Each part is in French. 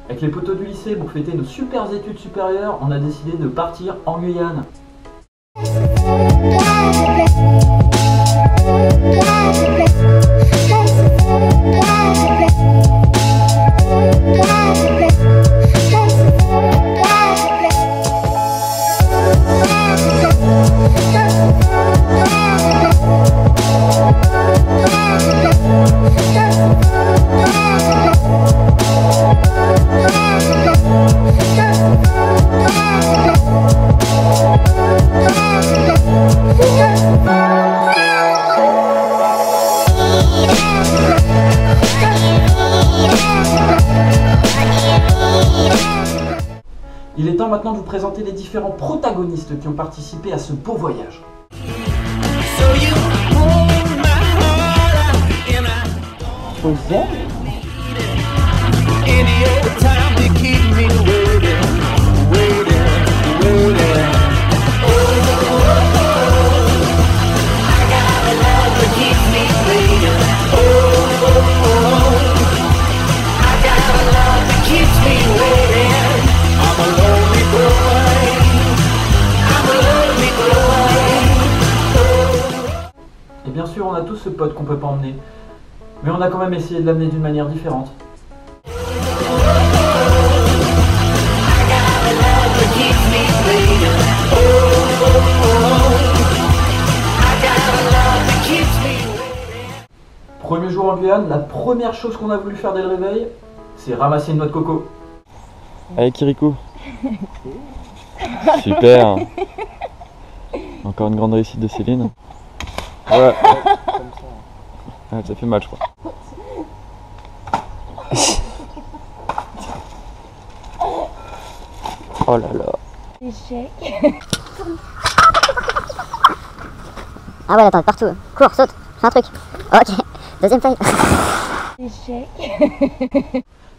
Avec les potos du lycée, pour fêter nos super études supérieures, on a décidé de partir en Guyane. Il est temps maintenant de vous présenter les différents protagonistes qui ont participé à ce beau voyage. Et bien sûr, on a tous ce pote qu'on peut pas emmener, mais on a quand même essayé de l'amener d'une manière différente. Premier jour en Guyane, la première chose qu'on a voulu faire dès le réveil, c'est ramasser une noix de coco. Allez Kirikou. Super. Encore une grande réussite de Céline. Ouais. Ouais, ça fait mal je crois. Oh là là. Échec. Ah ouais, attends, partout. Cours, saute, fais un truc. Ok, deuxième taille. Échec.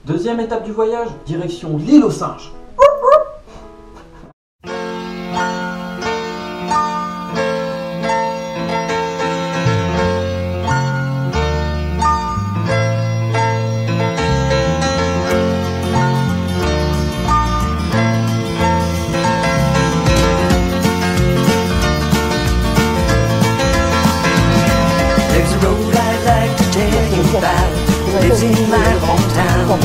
Deuxième étape du voyage, direction l'île aux singes. Lives in my hometown.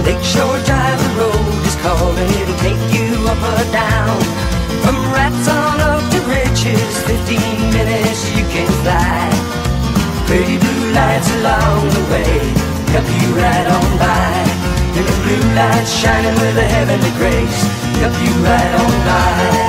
Lakeshore Drive, the road is calling. It'll take you up or down. From rats on up to riches, 15 minutes you can fly. Pretty blue lights along the way help you right on by. And the blue lights shining with a heavenly grace help you right on by.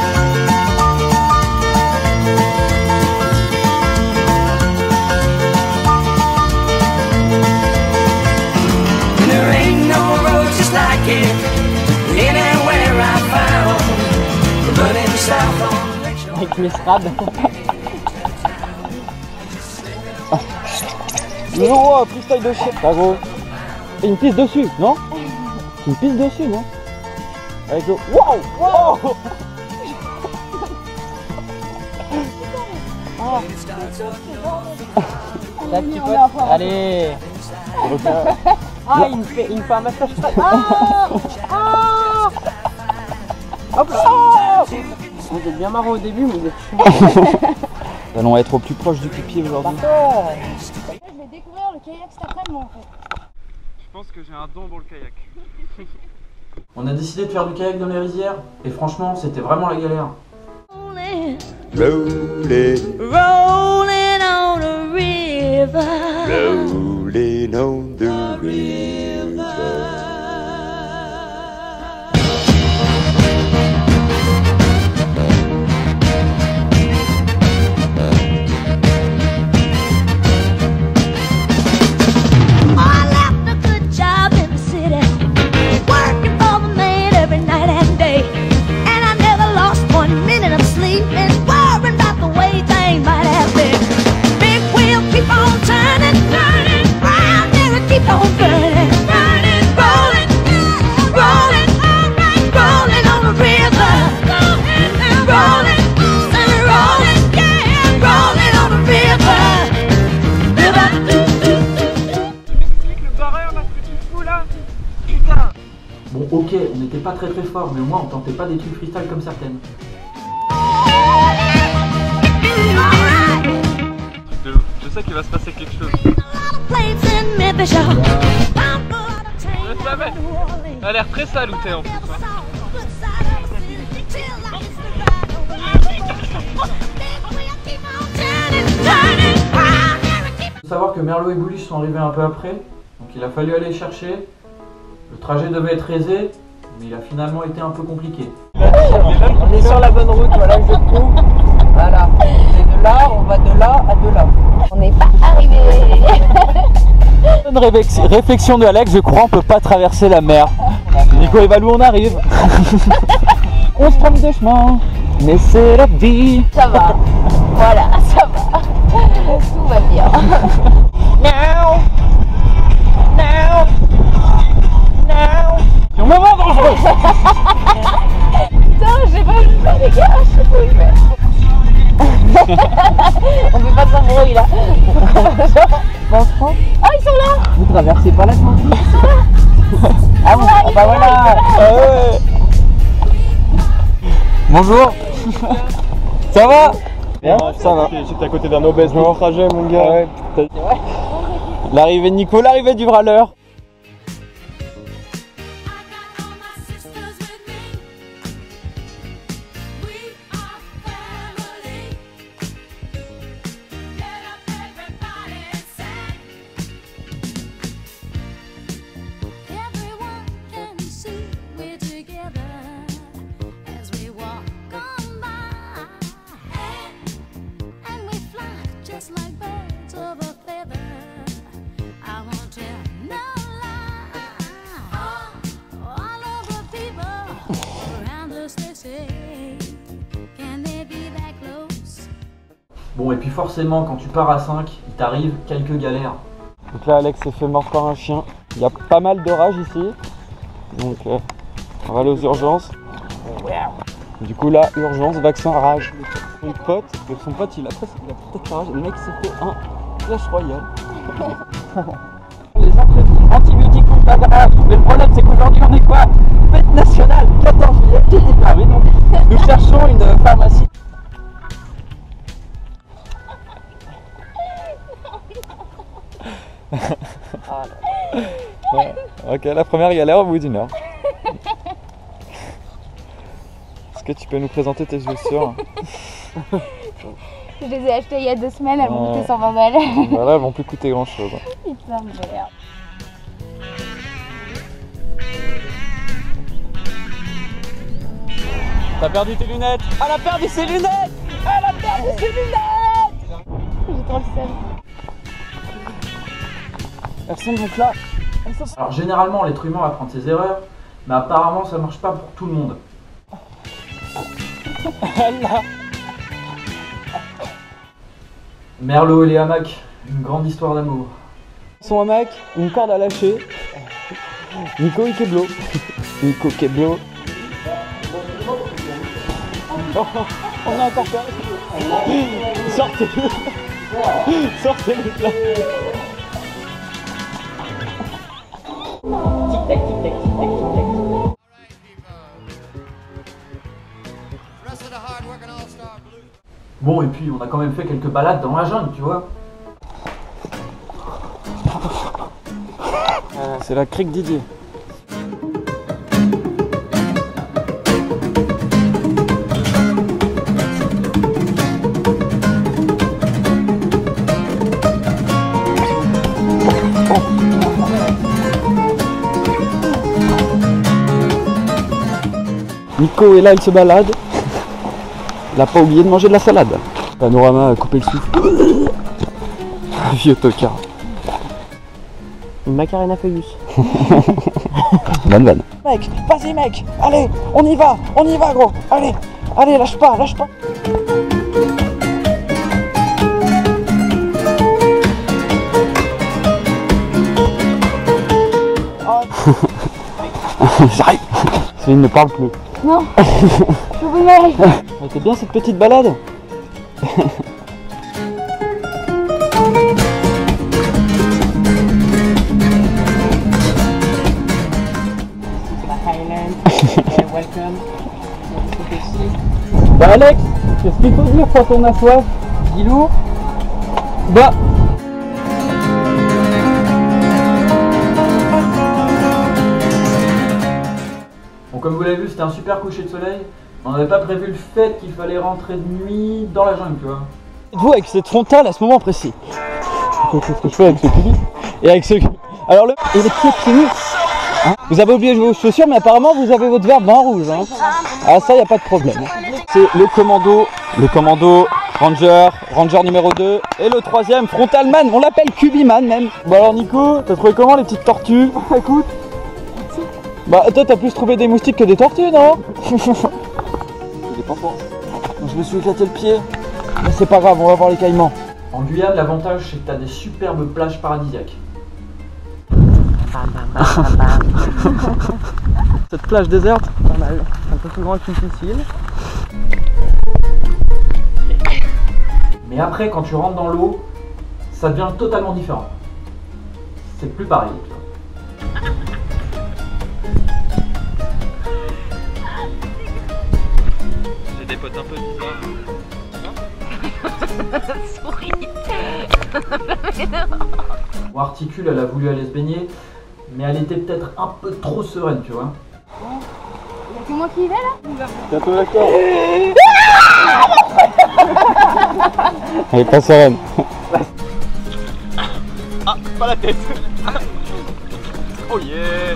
Avec mes strades. Oh, freestyle de chien. Bravo. Et une piste dessus, non? Une piste dessus, non? Avec le... Wow! Wow! La petite pote. Allez. Ah, il me fait un massage. Ah, ah. Hop là. Vous êtes bien marrant au début, mais vous êtes chiant. Nous allons être au plus proche du pipi aujourd'hui. Je vais découvrir le kayak cet après-midi en fait. Je pense que j'ai un don pour le kayak. On a décidé de faire du kayak dans les rizières, et franchement, c'était vraiment la galère. Rolling on the river. Rolling on the river. Keep on burning. Bon ok, on n'était pas très fort, mais au moins on tentait pas des trucs freestyle comme certaines. Je sais qu'il va se passer quelque chose. Je savais. Elle a l'air très saloutée en plus. Il faut savoir que Merlot et Boulish sont arrivés un peu après, donc il a fallu aller chercher. Le trajet devait être aisé, mais il a finalement été un peu compliqué. On est sur la bonne route, voilà le jeu de coup. Voilà, c'est de là, on va de là à de là. On n'est pas arrivé. Une réflexion de Alex, je crois on peut pas traverser la mer. Nico et Valou, on arrive. On se trompe de chemin, mais c'est la vie. Ça va. Voilà, ça va. Tout va bien. Now, now, now. C'est un moment dangereux. Putain, j'ai pas vu ça, les gars. Je sais pas où il met. On fait pas de son bruit là. Bon, ah, ils sont là. Vous traversez pas la Atlantique. Ah bon, Bah voilà. Bonjour. Ça va? Bien, ça va. J'étais à côté d'un obèse long trajet, mon gars. Ouais. L'arrivée de Nico, l'arrivée du râleur. Bon et puis forcément quand tu pars à 5, il t'arrive quelques galères. Donc là Alex s'est fait mordre par un chien. Il y a pas mal de rage ici. Donc on va aller aux urgences. Du coup là, urgence, vaccin rage. Son pote, il a peut-être la rage. Le mec s'est fait un Clash Royale. Les antibiotiques contre la rage. Mais le problème c'est qu'aujourd'hui on est quoi? Fête nationale, 14 juillet. Ah mais non. Nous cherchons une pharmacie. Ouais. Ok, la première galère au bout d'une heure. Est-ce que tu peux nous présenter tes chaussures? Je les ai achetées il y a 2 semaines, elles m'ont coûté 120 balles. Voilà, elles vont plus coûter grand chose. Putain de merde. T'as perdu tes lunettes? Elle a perdu ses lunettes. Elle a perdu ses lunettes. J'ai trop le seum. Elles sont donc là. Alors généralement l'être humain va prendre ses erreurs, mais apparemment ça marche pas pour tout le monde. Merlot et les hamacs, une grande histoire d'amour. Son hamac, une corde à lâcher. Nico et Keblo. Nico Keblo. Oh, on a encore peur. Sortez-le. Sortez-le de là. Tic-tac, tic-tac, tic-tac, tic-tac. Bon et puis on a quand même fait quelques balades dans la jungle, tu vois. C'est la crique Didier. Nico est là, il se balade. Il n'a pas oublié de manger de la salade. Panorama a coupé le souffle. Vieux tocard. Une Macarena Feuillus. Bonne vanne. Mec, vas-y mec, allez, on y va gros, allez, allez, lâche pas, lâche pas. J'arrive. Céline ne parle plus. Non. Je vous mets. C'était bien cette petite balade. Welcome. Bah Alex, qu'est-ce qu'il faut dire quand on a soif? Guilou. Bah Bon, comme vous l'avez vu, c'était un super coucher de soleil. On n'avait pas prévu le fait qu'il fallait rentrer de nuit dans la jungle, tu vois. vous avec cette frontale à ce moment précis. Qu'est-ce que je fais avec ce cubi? Et avec ce... Alors le... Et les pieds nus hein, vous avez oublié vos chaussures, mais apparemment vous avez votre verbe en rouge. Hein. Ah ça, y a pas de problème. C'est le commando Ranger numéro 2. Et le troisième, Frontalman, on l'appelle Cubiman même. Bon alors Nico, t'as trouvé comment les petites tortues? Écoute. Bah toi t'as plus trouvé des moustiques que des tortues, non? Des pampans. Je me suis éclaté le pied. Mais c'est pas grave, on va voir les caïmans. En Guyane, l'avantage c'est que t'as des superbes plages paradisiaques. Cette plage déserte, Pas mal. Un peu plus grand qu'une piscine. Mais après, quand tu rentres dans l'eau, ça devient totalement différent. C'est plus pareil, tu vois. J'ai des potes un peu bizarres. Bon, Articule, elle a voulu aller se baigner, mais elle était peut-être un peu trop sereine, tu vois. Y'a que moi qui y vais là? Bientôt d'accord. Elle est pas sereine. Ah, pas la tête. Oh yeah.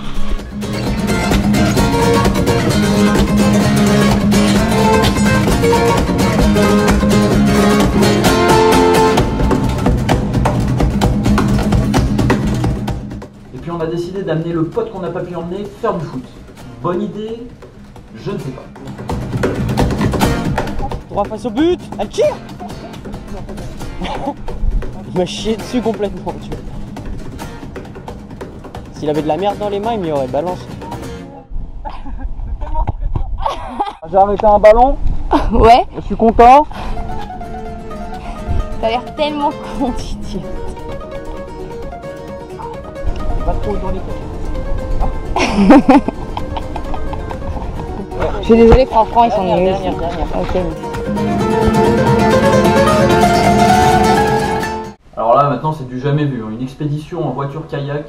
Et puis on a décidé d'amener le pote qu'on n'a pas pu emmener faire du foot. Bonne idée? Je ne sais pas. Droit face au but. Elle tire. Il m'a chié dessus complètement. Tu vois. S'il avait de la merde dans les mains, il m'y aurait balancé. J'ai arrêté un ballon, Ouais, je suis content. t'as l'air tellement con, Titi. Pas trop dans les Je suis désolée, franchement, ils sont nuls. Dernière. Ok. Alors là, maintenant, c'est du jamais vu. Hein. Une expédition en voiture kayak.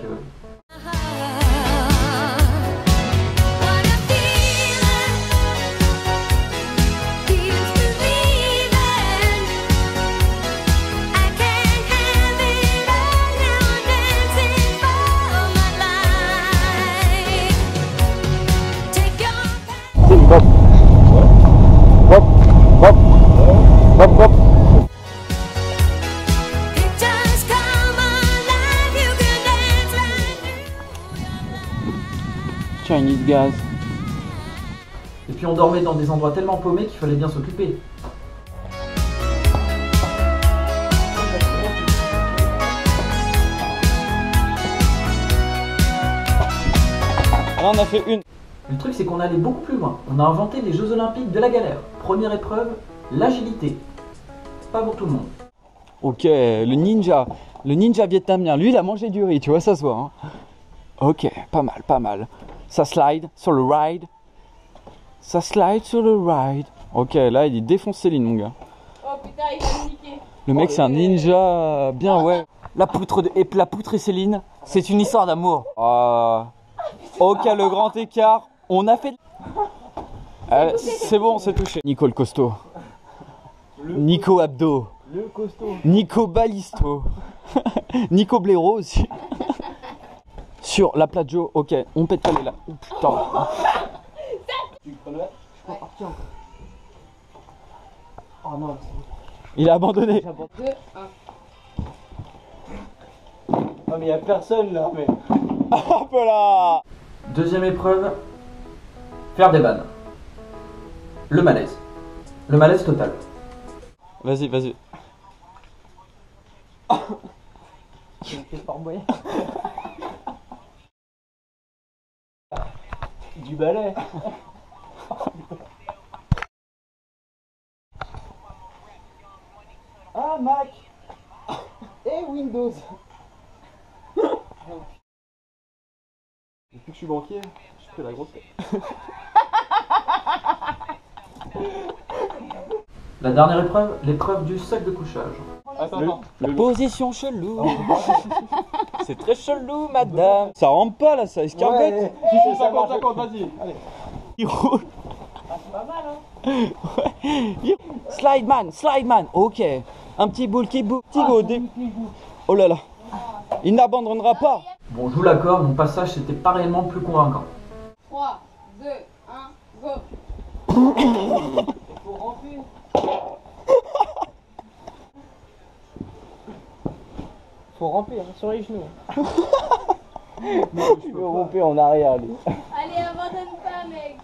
Hop. Hop. Hop. Hop. Hop. Chinese gaz. Et puis on dormait dans des endroits tellement paumés qu'il fallait bien s'occuper. Là on a fait une. Le truc, c'est qu'on allait beaucoup plus loin. On a inventé les Jeux Olympiques de la galère. Première épreuve, l'agilité. Pas pour tout le monde. Ok, le ninja vietnamien, lui il a mangé du riz, tu vois, ça se voit. Hein. Ok, pas mal, pas mal. Ça slide sur le ride. Ça slide sur le ride. Ok, là il défonce Céline, mon gars. Oh putain, il va nous niquer. Le mec c'est un ninja, bien ouais. La poutre et Céline, c'est une histoire d'amour. Ok, le grand écart, on a fait... c'est bon, c'est touché. Nico le costaud. Nico Abdo. Le costaud. Nico Balisto. Nico Blaireau aussi. Sur la plate Joe, ok, on pète pas les là. Oh putain. Oh non. Il a abandonné. 2, 1. Oh mais y'a personne là, mais. Hop là. Deuxième épreuve, faire des vannes. Le malaise. Le malaise total. Vas-y, vas-y. Je me fais Fort Boyard. Du balai. Ah Mac. Et Windows. Depuis que je suis banquier, fais la grosse tête. La dernière épreuve, l'épreuve du sac de couchage. Attends. La position chelou. C'est très chelou, madame. Ça rentre pas là, ça escarbette. Ouais, si, 50, vas-y. Allez. Il roule. C'est pas mal, hein. Ouais. Slide man, ok. Un petit boule qui boule. Petit go. Oh là là. Il n'abandonnera pas. Bon, je vous l'accorde, mon passage c'était pas réellement plus convaincant. 3, 2, 1, go. Faut remplir. Faut ramper, hein, sur les genoux. Il veut romper en arrière, lui. Allez, abandonne pas, mec.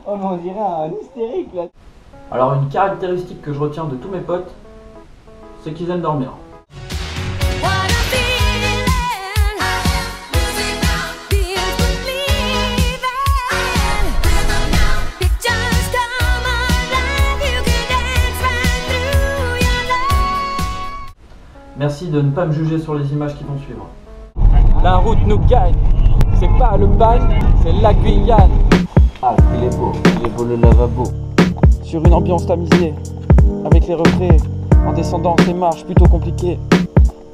Oh, mais on dirait un hystérique là. Alors une caractéristique que je retiens de tous mes potes, c'est qu'ils aiment dormir. Merci de ne pas me juger sur les images qui vont suivre. La route nous gagne. C'est pas le bagne, c'est la Guyane. Ah, il est beau le lavabo. Sur une ambiance tamisée, avec les refraits, en descendant ces marches plutôt compliquées.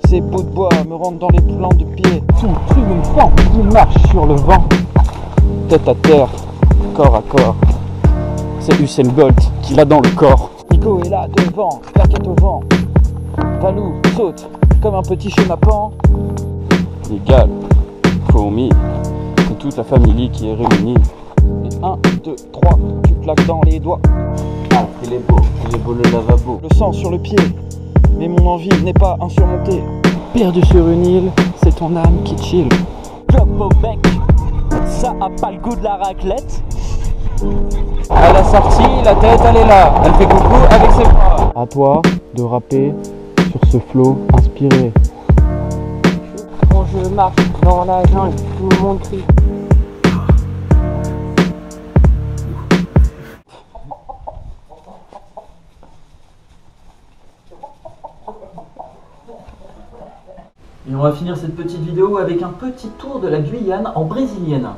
Ces bouts de bois me rentrent dans les plans de pied. Tout une forme qui marche sur le vent. Tête à terre, corps à corps. C'est Usain Bolt qui l'a dans le corps. Nico est là devant, claquette au vent. Valou saute comme un petit chenapan. Les gales, fourmis, c'est toute la famille qui est réunie. Et 1, 2, 3, tu claques dans les doigts. Ah, il est beau le lavabo. Le sang sur le pied, mais mon envie n'est pas insurmontée. Perdu sur une île, c'est ton âme qui chill. Club au bec, ça a pas le goût de la raclette. À la sortie, la tête elle est là, elle fait coucou avec ses bras. À toi de rapper sur ce flow inspiré. Quand je marche dans la jungle, tout le monde crie. Et on va finir cette petite vidéo avec un petit tour de la Guyane en brésilienne.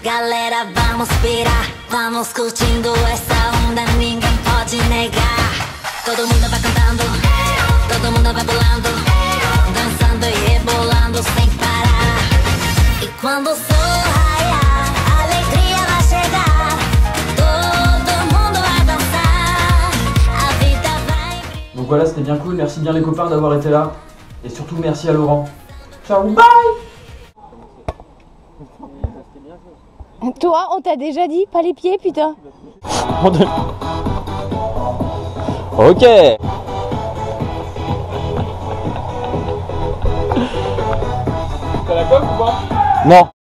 Galera, vamos pirar, vamos curtindo essa onda, ninguém pode negar. Todo mundo vai cantando, todo mundo vai pulando, dançando e rebolando sem parar. E quando o sol raiar, a alegria vai chegar, todo mundo vai dançar, a vida vai brilhar. Donc voilà, c'était bien cool, merci bien les copains d'avoir été là. Et surtout merci à Laurent. Ciao, bye. Toi, on t'a déjà dit, pas les pieds, putain. Ok. T'as la coque ou pas? Non.